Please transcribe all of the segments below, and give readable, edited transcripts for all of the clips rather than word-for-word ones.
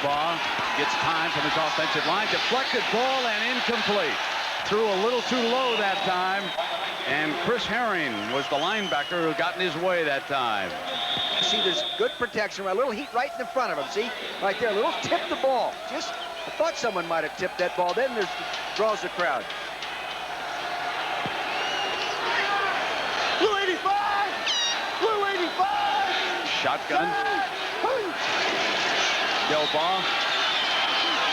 Gelbaugh gets time from his offensive line. Deflected ball and incomplete. Threw a little too low that time. And Chris Herring was the linebacker who got in his way that time. See, there's good protection. A little heat right in the front of him. See, right there, a little tip the ball. Just, I thought someone might have tipped that ball. Then there's draws the crowd. Blue 85! Blue 85! Shotgun. Gelbaugh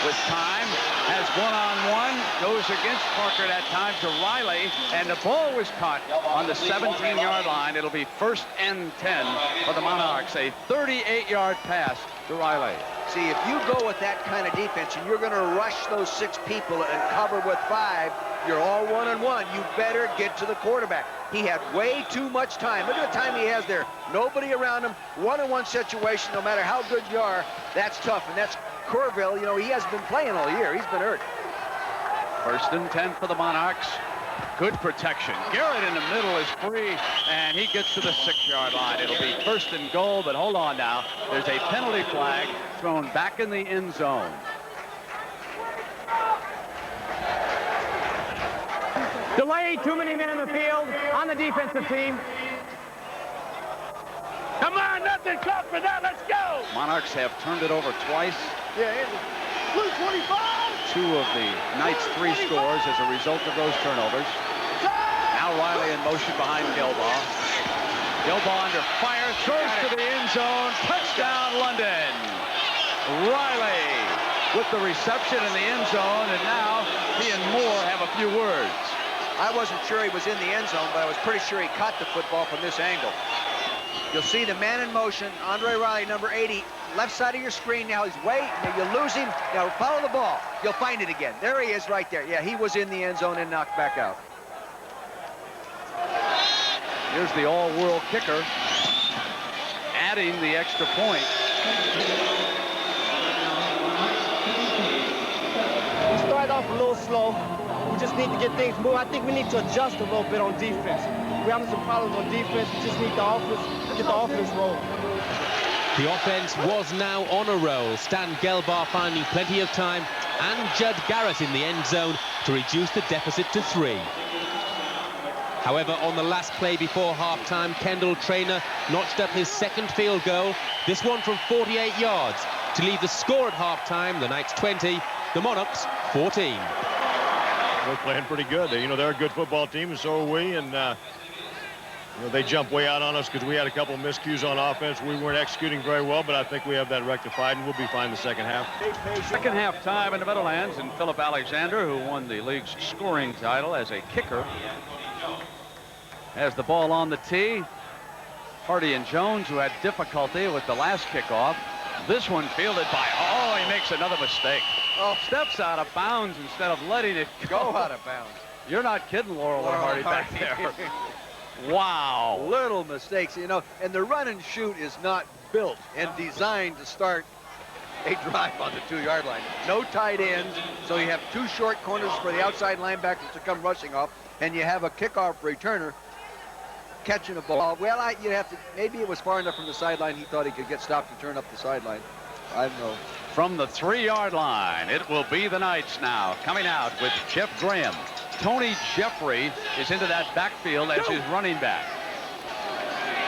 with time, has one-on-one, goes against Parker that time to Riley, and the ball was caught on the 17-yard line. It'll be 1st and 10 for the Monarchs. A 38-yard pass to Riley. See, if you go with that kind of defense and you're going to rush those 6 people and cover with 5, you're all one-on-one. You better get to the quarterback. He had way too much time. Look at the time he has there. Nobody around him. One-on-one situation, no matter how good you are, that's tough. And that's Corville. You know, he hasn't been playing all year. He's been hurt. 1st and 10 for the Monarchs. Good protection. Garrett in the middle is free, and he gets to the 6-yard line. It'll be 1st and goal, but hold on now. There's a penalty flag thrown back in the end zone. Delay, too many men in the field on the defensive team. Come on, nothing caught for that. Let's go. Monarchs have turned it over twice. Yeah, Blue 25. 2 of the Knights' 3 scores as a result of those turnovers. Now Riley in motion behind Gelbaugh. Gelbaugh under fire, throws to the end zone. Touchdown, London. Riley with the reception in the end zone, and now he and Moore have a few words. I wasn't sure he was in the end zone, but I was pretty sure he caught the football from this angle. You'll see the man in motion, Andre Riley, number 80, left side of your screen. Now he's way, now you lose him. Now follow the ball. You'll find it again. There he is right there. Yeah, he was in the end zone and knocked back out. Here's the all-world kicker, adding the extra point. We started off a little slow. We just need to get things moving. I think we need to adjust a little bit on defense. We're having some problems on defense. We just need the get the offense rolling. The offense was now on a roll. Stan Gelbaugh finding plenty of time, and Judd Garrett in the end zone to reduce the deficit to 3. However, on the last play before halftime, Kendall Traynor notched up his 2nd field goal, this one from 48 yards, to leave the score at halftime, the Knights 20, the Monarchs 14. We're playing pretty good. They're a good football team, and so are we. And they jumped way out on us because we had a couple of miscues on offense. We weren't executing very well, but I think we have that rectified, and we'll be fine the second half. Second half time in the Meadowlands, and Philip Alexander, who won the league's scoring title as a kicker, has the ball on the tee. Hardy and Jones, who had difficulty with the last kickoff. This one fielded by, he makes another mistake. Steps out of bounds instead of letting it go out of bounds. You're not kidding, Laurel Hardy back there. Wow. Little mistakes, and the run and shoot is not built and designed to start a drive on the 2-yard line. No tight ends, so you have 2 short corners for the outside linebackers to come rushing off, and you have a kickoff returner catching a ball. Well, you'd have to, maybe it was far enough from the sideline he thought he could get stopped and turn up the sideline. I don't know. From the 3-yard line, it will be the Knights now, coming out with Jeff Graham. Tony Jeffrey is into that backfield as his running back.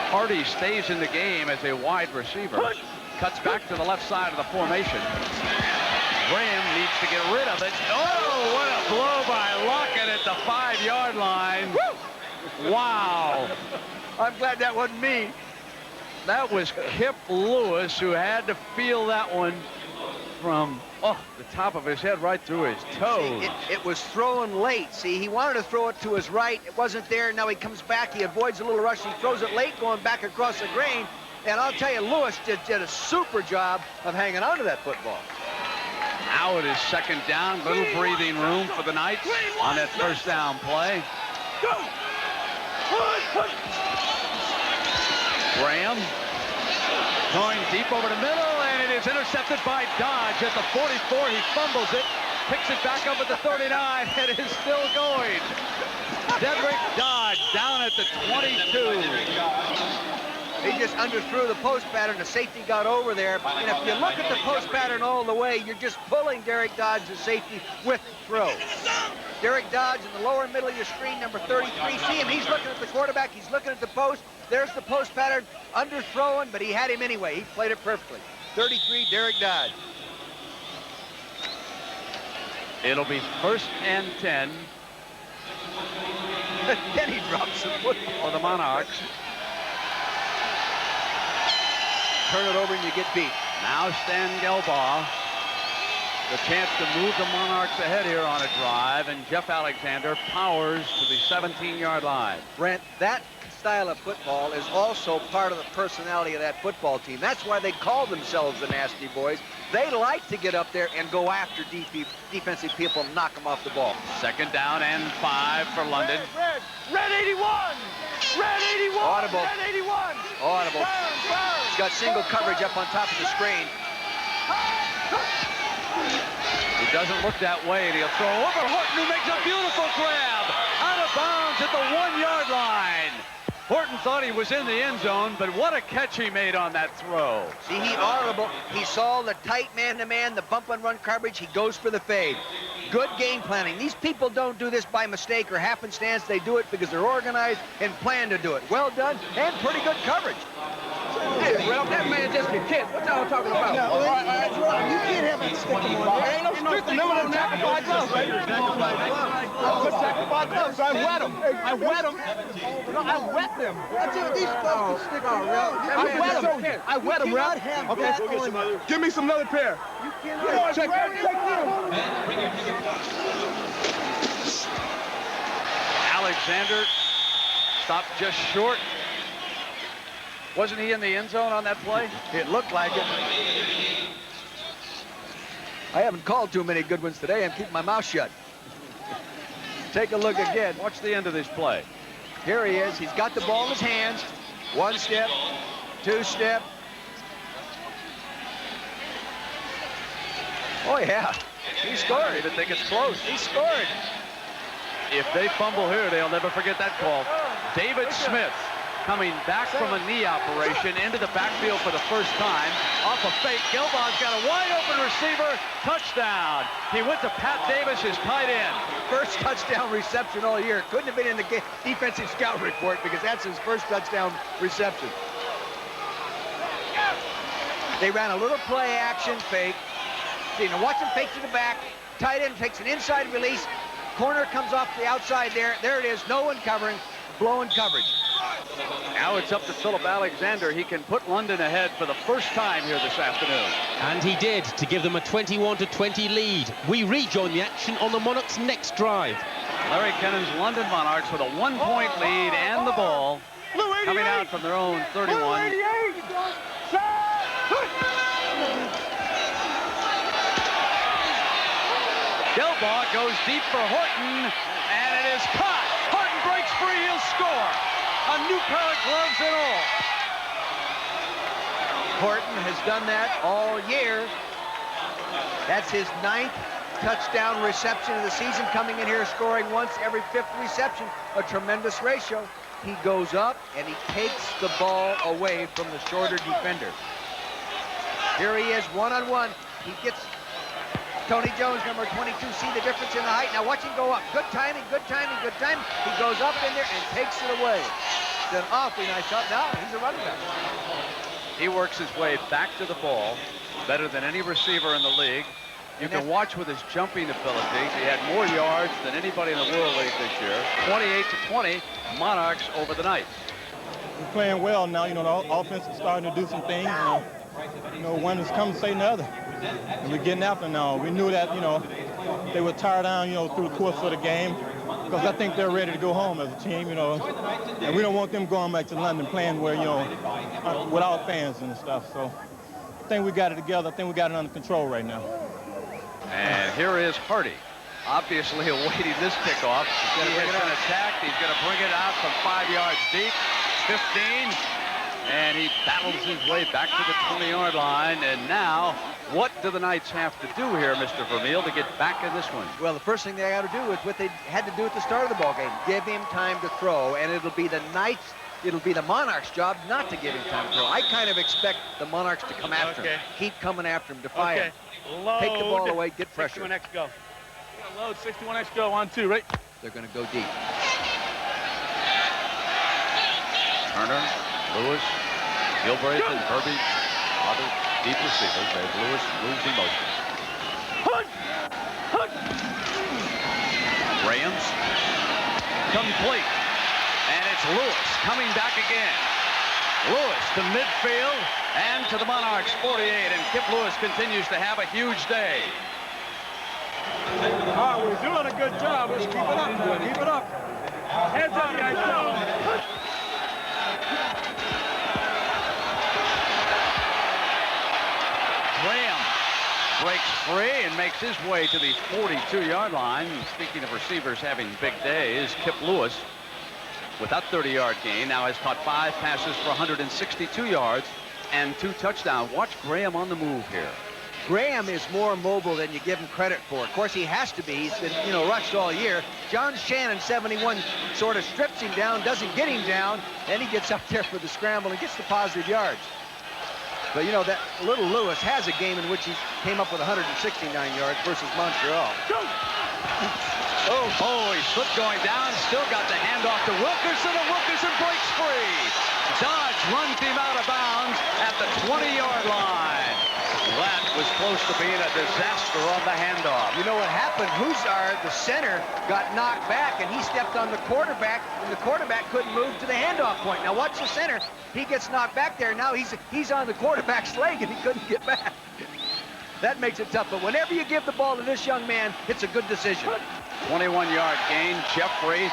Hardy stays in the game as a wide receiver. Cuts back to the left side of the formation. Graham needs to get rid of it. Oh, what a blow by Lockett at the 5-yard line. Wow. I'm glad that wasn't me. That was Kip Lewis who had to feel that one from the top of his head right through his toes. See, it was thrown late. See, he wanted to throw it to his right. It wasn't there. Now he comes back. He avoids a little rush. He throws it late going back across the grain. And I'll tell you, Lewis did a super job of hanging on to that football. Now it is 2nd down. Little breathing room for the Knights on that 1st down play. Graham going deep over the middle, and it is intercepted by Dodge at the 44. He fumbles it, picks it back up at the 39, and it is still going. Dedrick Dodge down at the 22. He just underthrew the post pattern. The safety got over there. And if you look at the post pattern all the way, you're just pulling Derek Dodge, the safety, with the throw. Derek Dodge in the lower middle of your screen, number 33. See him, he's looking at the quarterback. He's looking at the post. There's the post pattern, underthrowing, but he had him anyway. He played it perfectly. 33, Derek Dodge. It'll be 1st and 10. Then he drops the football. For the Monarchs. Turn it over and you get beat. Now Stan Gelbaugh. The chance to move the Monarchs ahead here on a drive, and Jeff Alexander powers to the 17-yard line. Brent, that style of football is also part of the personality of that football team. That's why they call themselves the Nasty Boys. They like to get up there and go after defensive people and knock them off the ball. 2nd down and 5 for London. Red 81! Red 81! Audible. Red 81! Audible. Burn! He's got single coverage up on top of the screen. He doesn't look that way, and he'll throw over Horton, who makes a beautiful grab out of bounds at the 1-yard line. Horton thought he was in the end zone, but what a catch he made on that throw. See, he audible. He saw the tight man-to-man, the bump and run coverage. He goes for the fade. Good game planning. These people don't do this by mistake or happenstance. They do it because they're organized and plan to do it. Well done and pretty good coverage. Hey, Ralph, that man just a kid. What y'all talking about? No, you can't have it stick him on there. Ain't no stick. Remember them sacrifice gloves, right? Good sacrifice gloves. I wet them. I wet them. No, I wet them. That's it. These gloves can stick on, Ralph. I wet them. I wet them, Ralph. Okay, go get some other. Give me some other pair. You cannot. Check them. Alexander stopped just short. Wasn't he in the end zone on that play? It looked like it. I haven't called too many good ones today. I'm keeping my mouth shut. Take a look again. Watch the end of this play. Here he is. He's got the ball in his hands. 1 step, 2 step. Oh, yeah. He scored. I even think it's close. He scored. If they fumble here, they'll never forget that call. David Smith coming back from a knee operation into the backfield for the first time. Off a fake, Gelbaugh's got a wide open receiver. Touchdown. He went to Pat Davis, his tight end. First touchdown reception all year. Couldn't have been in the defensive scout report because that's his first touchdown reception. They ran a little play action fake. See, now watch him fake to the back. Tight end takes an inside release. Corner comes off the outside there. There it is. No one covering. Blowing coverage. Now it's up to Philip Alexander. He can put London ahead for the first time here this afternoon. And he did, to give them a 21-20 lead. We rejoin the action on the Monarchs' next drive. Larry Kennon's London Monarchs with a 1-point lead and the ball coming out from their own 31. Gelbaugh goes deep for Horton, and it is caught. Horton breaks free, he'll score. A new pair of gloves and all. Horton has done that all year. That's his 9th touchdown reception of the season, coming in here scoring once every 5th reception, a tremendous ratio. He goes up and he takes the ball away from the shorter defender. Here he is, one-on-one. He gets Tony Jones, number 22, see the difference in the height. Now watch him go up. Good timing, good timing, good timing. He goes up in there and takes it away. It's an awfully nice shot. Now he's a running back. He works his way back to the ball better than any receiver in the league. You can watch with his jumping ability. He had more yards than anybody in the World League this year. 28-20, Monarchs over the Knights. We're playing well now. You know, the offense is starting to do some things. You know, one is coming to say another. And we're getting after now. We knew that, you know, they would tire down, you know, through the course of the game, because I think they're ready to go home as a team, you know. And we don't want them going back to London playing where, you know, without fans and stuff. So I think we got it together. I think we got it under control right now. And here is Hardy, obviously awaiting this kickoff. He has been attacked. He's going to bring it out from 5 yards deep, 15. And he battles his way back to the 20-yard line. And now, what do the Knights have to do here, Mr. Vermeil, to get back in this one? Well, the first thing they got to do is what they had to do at the start of the ball game. Give him time to throw, and it'll be the Knights' it'll be the Monarchs' job not to give him time to throw. I kind of expect the Monarchs to come after him. Keep coming after him, defy him. Take the ball away, get pressure. 61X go. Load, 61X go, 1-2, right? They're going to go deep. Turner, Lewis, Gilbreth, and Burbage, other deep receivers as Lewis moves in motion. Graham's complete, and it's Lewis coming back again. Lewis to midfield and to the Monarchs 48, and Kip Lewis continues to have a huge day. We're doing a good job. Let's keep it up. Keep it up. Hands up, guys. Go. Graham breaks free and makes his way to the 42-yard line. And speaking of receivers having big days, Kip Lewis, with that 30-yard gain, now has caught 5 passes for 162 yards and 2 touchdowns. Watch Graham on the move here. Graham is more mobile than you give him credit for. Of course, he has to be. He's been, rushed all year. John Shannon, 71, sort of strips him down, doesn't get him down, then he gets up there for the scramble and gets the positive yards. But, that little Lewis has a game in which he came up with 169 yards versus Montreal. Oh, he slipped going down, still got the handoff to Wilkerson, and Wilkerson breaks free. Dodge runs him out of bounds at the 20-yard line. That was close to being a disaster on the handoff. You know what happened? Huszar, the center, got knocked back, and he stepped on the quarterback, and the quarterback couldn't move to the handoff point. Now watch the center. He gets knocked back there. Now he's on the quarterback's leg, and he couldn't get back. That makes it tough. But whenever you give the ball to this young man, it's a good decision. 21-yard gain. Jeffrey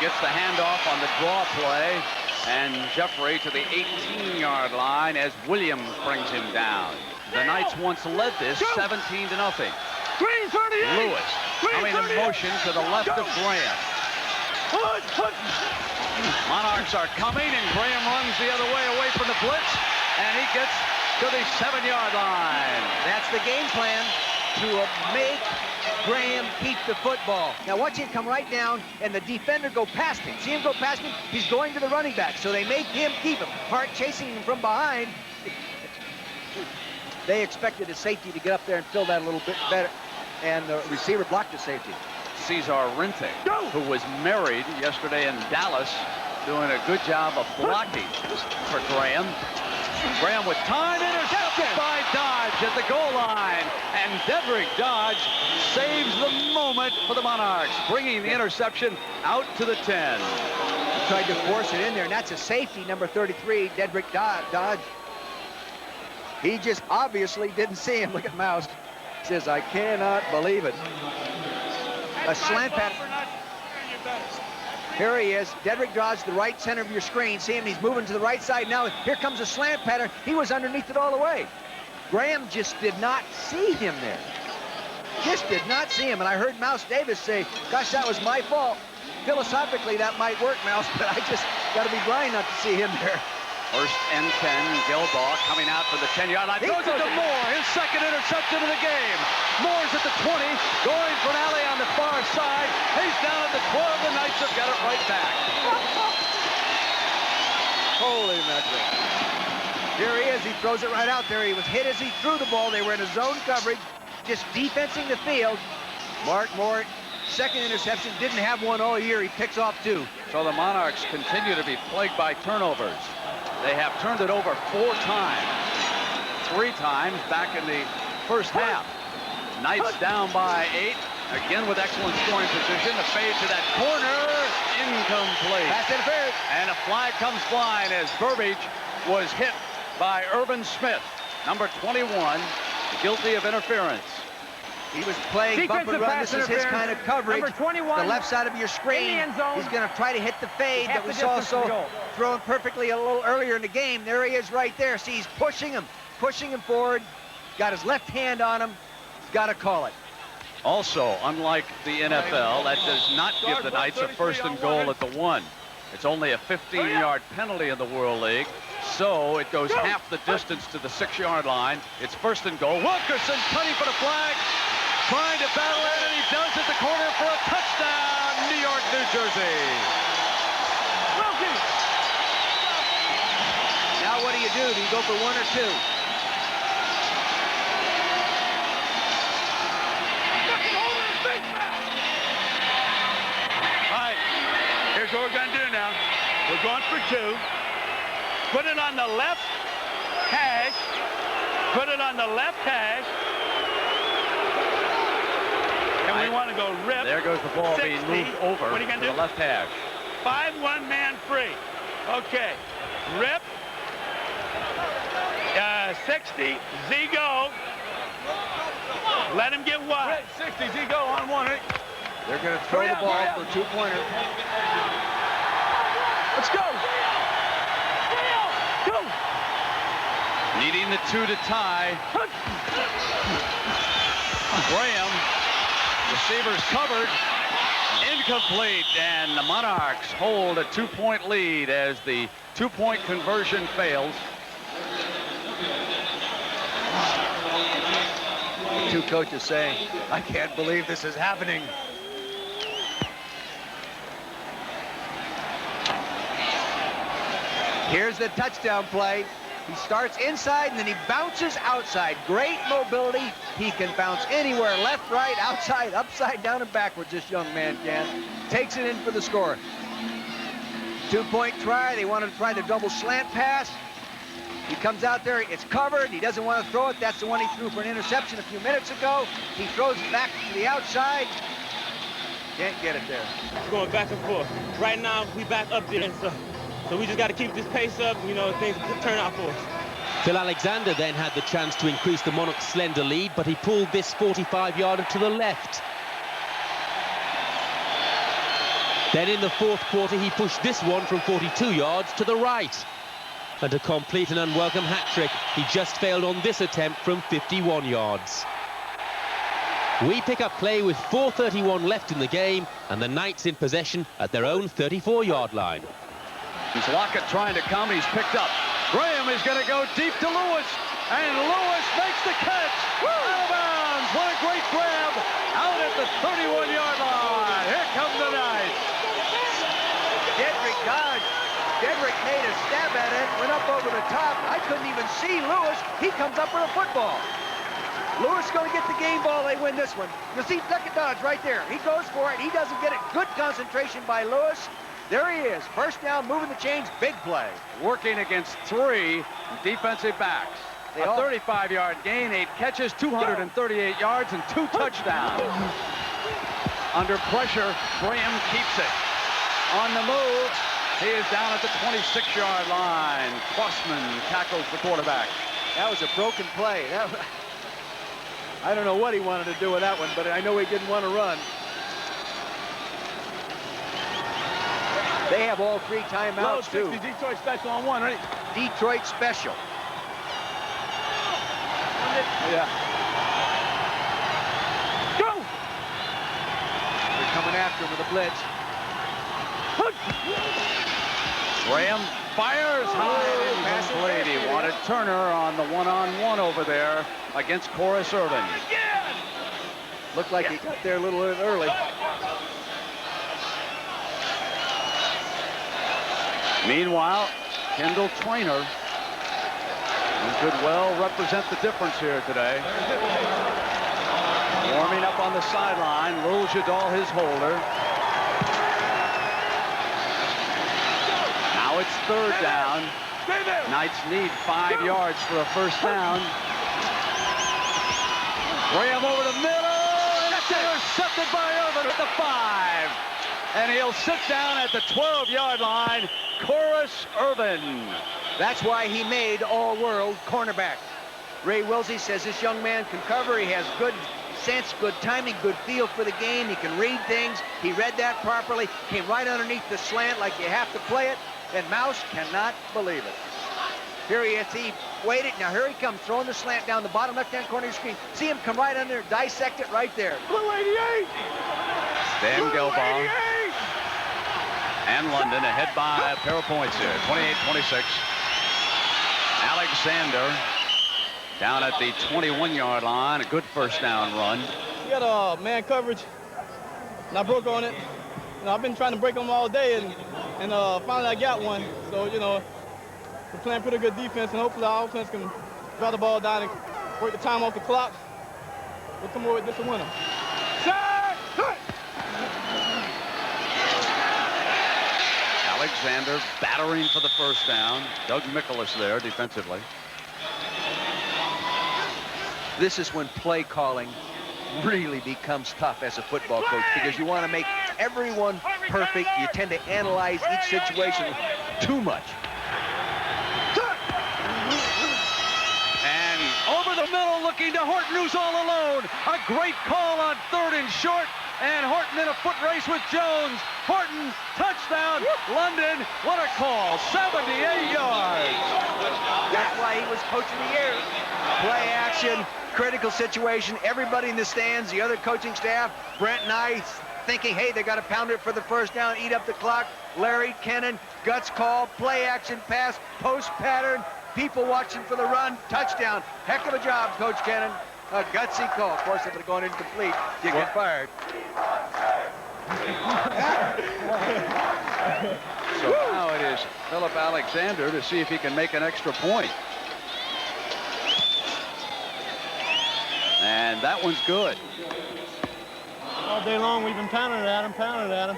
gets the handoff on the draw play, and Jeffrey to the 18-yard line as Williams brings him down. The Knights once led this 17-0. Green 38. Lewis coming in motion to the left of Graham. Monarchs are coming, and Graham runs the other way away from the blitz, and he gets to the 7-yard line. That's the game plan, to make Graham keep the football. Now watch him come right down, and the defender go past him. See him go past him? He's going to the running back, so they make him keep him. Hart chasing him from behind. They expected his safety to get up there and fill that a little bit better, and the receiver blocked the safety. Cesar Rente, who was married yesterday in Dallas, doing a good job of blocking for Graham. Graham with time, intercepted by Dodge at the goal line, and Dedrick Dodge saves the moment for the Monarchs, bringing the interception out to the 10. Tried to force it in there, and that's a safety, number 33, Dedrick Dodge. He just obviously didn't see him. Look at Mouse. Says, I cannot believe it. A slant pass. Here he is. Dedrick Dodge, the right center of your screen. See him, he's moving to the right side now. Here comes a slant pattern. He was underneath it all the way. Graham just did not see him there. Just did not see him. And I heard Mouse Davis say, gosh, that was my fault. Philosophically, that might work, Mouse, but I just got to be blind not to see him there. First and 10, Gilbaugh coming out for the 10-yard line. Throws it to Moore, his second interception of the game. Moore's at the 20, going for an alley on the far side. He's down at the 12. The Knights have got it right back. Holy mackerel. Here he is. He throws it right out there. He was hit as he threw the ball. They were in a zone coverage, just defensing the field. Mark Moore, second interception, didn't have one all year. He picks off 2. So the Monarchs continue to be plagued by turnovers. They have turned it over 4 times. 3 times back in the first half. Knights down by 8. Again with excellent scoring position. The fade to that corner. Incomplete. Pass interference. And a flag comes flying as Burbage was hit by Urban Smith, number 21, guilty of interference. He was playing bump and run. This is his kind of coverage. Number 21, the left side of your screen. end zone. He's going to try to hit the fade that we saw throwing perfectly a little earlier in the game. There he is right there. See, he's pushing him forward. Got his left hand on him. He's got to call it. Also, unlike the NFL, that does not give the Knights a first and goal at the 1. It's only a 15-yard penalty in the World League, so it goes half the distance to the 6-yard line. It's first and goal. Wilkerson cutting for the flag, trying to battle it, and he does at the corner for a touchdown, New York, New Jersey. do? Do you go for 1 or 2? All right, here's what we're going to do now. We're going for 2. Put it on the left hash. Put it on the left hash. And we want to go rip. There goes the ball 60. being moved over What are you to gonna the do? left hash. 5-1 man free. Okay. Rip. 60. Z go. Let him get wide. 60. Z go on 1. They're going to throw the ball for a 2-pointer. Let's go. Go. Needing the 2 to tie. Graham, receivers covered. Incomplete, and the Monarchs hold a 2-point lead as the 2-point conversion fails. Two coaches saying, I can't believe this is happening. Here's the touchdown play. He starts inside and then he bounces outside. Great mobility. He can bounce anywhere, left, right, outside, upside down, and backwards. This young man can. Takes it in for the score. 2-point try. They want to try the double slant pass. He comes out there. It's covered. He doesn't want to throw it. That's the one he threw for an interception a few minutes ago. He throws it back to the outside. Can't get it there. It's going back and forth. Right now, we back up there. So we just got to keep this pace up. You know, things could turn out for us. Phil Alexander then had the chance to increase the Monarchs' slender lead, but he pulled this 45-yarder to the left. Then in the fourth quarter, he pushed this one from 42 yards to the right. And to complete an unwelcome hat-trick, he just failed on this attempt from 51 yards. We pick up play with 4:31 left in the game, and the Knights in possession at their own 34-yard line. He's Lockett trying to come. He's picked up. Graham is going to go deep to Lewis, and Lewis makes the catch. Out of bounds. What a great grab out at the 31-yard line. Here come the Knights. Dedrick dodged. Dedrick made a stab at it, went up over the top. I couldn't even see Lewis. He comes up with a football. Lewis going to get the game ball. They win this one. You'll see Duckett dodge right there. He goes for it. He doesn't get it. Good concentration by Lewis. There he is. First down, moving the chains. Big play. Working against 3 defensive backs. A 35-yard gain, 8 catches, 238 yards, and 2 touchdowns. Under pressure, Graham keeps it. On the move, he is down at the 26-yard line. Crossman tackles the quarterback. That was a broken play. I don't know what he wanted to do with that one, but I know he didn't want to run. They have all 3 timeouts, too. Detroit special on 1, right? Detroit special. Yeah. Go! They're coming after him with a blitz. Graham fires high. Incomplete. He wanted Turner on the one-on-one over there against Corus Irvin. Looked like he got there a little early. Meanwhile, Kendall Traynor could well represent the difference here today. Warming up on the sideline, Roljadal his holder. Now it's 3rd down. Knights need 5 yards for a first down. Graham over the middle, and it's intercepted by Irvin at the 5. And he'll sit down at the 12-yard line. Corus Irvin. That's why he made all-world cornerback. Ray Wilsey says this young man can cover. He has good sense, good timing, good feel for the game. He can read things. He read that properly. Came right underneath the slant like you have to play it. And Mouse cannot believe it. Here he is. He waited. Now here he comes, throwing the slant down the bottom left-hand corner of the screen. See him come right under, dissect it right there. Blue 88. Stan Gelbaugh and London ahead by a pair of points here. 28-26. Alexander down at the 21-yard line. A good first down run. We got man coverage, and I broke on it. You know, I've been trying to break them all day, and finally I got one. So, you know, we're playing pretty good defense, and hopefully our offense can drive the ball down and work the time off the clock. We'll come away with this a winner. Alexander battering for the first down. Doug Mikolas there defensively. This is when play calling really becomes tough as a football coach, because you want to make everyone perfect. You tend to analyze each situation too much. And over the middle, looking to Horton, who's all alone. A great call on 3rd and short. And Horton in a foot race with Jones. Horton, touchdown. London, what a call. 78 yards. That's why he was coaching the air. Play action, critical situation. Everybody in the stands, the other coaching staff, Brent and I thinking, hey, they got to pound it for the first down, eat up the clock. Larry, Kennan, guts call, play action pass, post pattern, people watching for the run, touchdown. Heck of a job, Coach Kennan. A gutsy call. Of course, if it had gone incomplete, you get fired. So now it is Philip Alexander to see if he can make an extra point. And that one's good. All day long we've been pounding at him.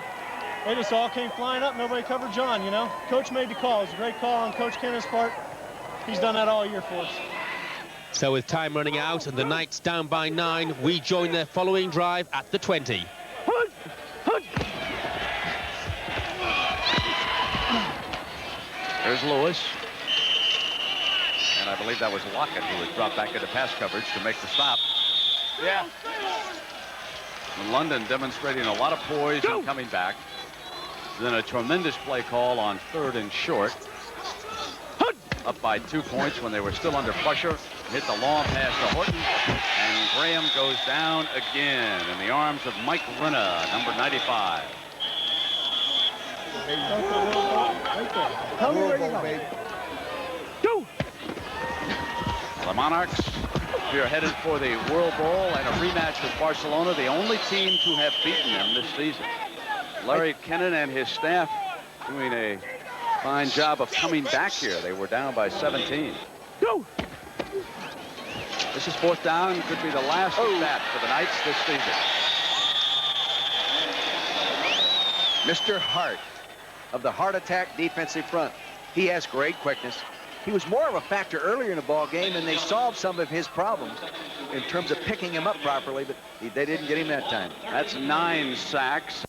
They just all came flying up. Nobody covered John, you know. Coach made the call. It was a great call on Coach Kennan's part. He's done that all year for us. So with time running out and the Knights down by 9, we join their following drive at the 20. There's Lewis. And I believe that was Lockett who was dropped back into pass coverage to make the stop. Yeah. And London demonstrating a lot of poise and coming back. Then a tremendous play call on 3rd and short. Up by 2 points when they were still under pressure. Hit the long pass to Horton. And Graham goes down again in the arms of Mike Renna, number 95. The Monarchs are headed for the World Bowl and a rematch with Barcelona, the only team to have beaten them this season. Larry Kennan and his staff doing a fine job of coming back here. They were down by 17. This is 4th down. Could be the last of that for the Knights this season. Mr. Hart of the Heart Attack defensive front. He has great quickness. He was more of a factor earlier in the ball game, and they solved some of his problems in terms of picking him up properly, but they didn't get him that time. That's 9 sacks.